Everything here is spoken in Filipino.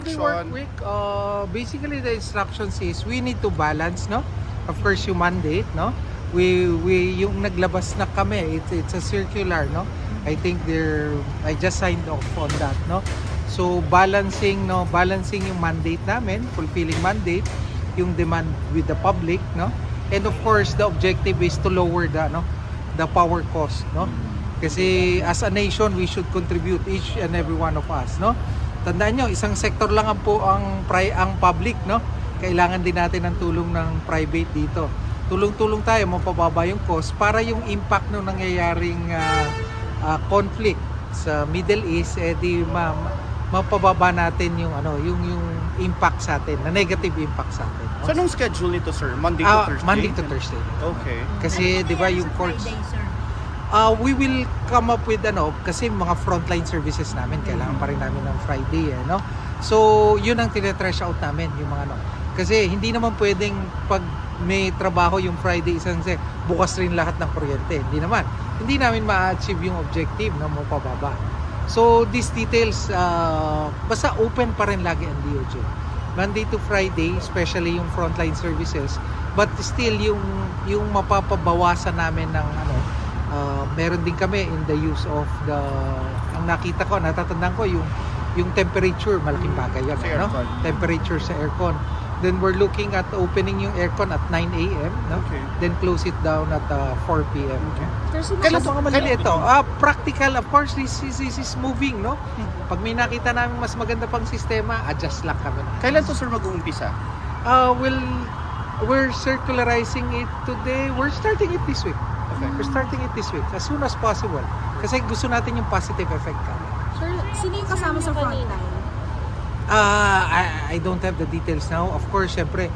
The work week, basically the instructions is we need to balance, no? Of course, yung mandate, no? We yung naglabas na kami, it's a circular, no? I think I just signed off on that, no? So balancing yung mandate namin, fulfilling mandate, yung demand with the public, no? And of course, the objective is to lower the power cost, no? Kasi as a nation, we should contribute, each and every one of us, no? Tandaan nyo, isang sektor lang ang public, no? Kailangan din natin ng tulong ng private dito. Tulong-tulong tayo, mapababa yung cost para yung impact ng nangyayaring conflict sa Middle East, mapababa natin yung impact sa atin, na negative impact sa atin. No? So anong schedule nito, sir? Monday to Thursday? Monday to Thursday. Okay. Kasi 'di ba yung courts, Friday, sir. we will come up with kasi mga frontline services namin kailangan pa rin namin ng Friday, no? So, yun ang tine-trash out namin, yung mga Kasi hindi naman pwedeng pag may trabaho yung Friday bukas rin lahat ng kuryente. Hindi namin ma-achieve yung objective na mapababa. So, these details, basta open pa rin lagi ang DOJ. Monday to Friday, especially yung frontline services, but still yung mapapabawasan namin ng meron din kami in the use of ang natatandaan ko yung temperature, malaking bagay yan, no? Temperature sa aircon. Then we're looking at opening yung aircon at 9 a.m. No? Okay. Then close it down at 4 p.m. Okay. Kailan Mga maliliit ito. Practical, of course, this is moving, no? Pag may nakita namin mas maganda pang sistema, adjust lang kami. Kailan to, sir, mag-uumpisa? We're circularizing it today. We're starting it this week. Okay. We're starting it this week as soon as possible. Kasi gusto natin yung positive effect kami. Sir, sino yung kasama sa frontline? I don't have the details now. Of course, syempre,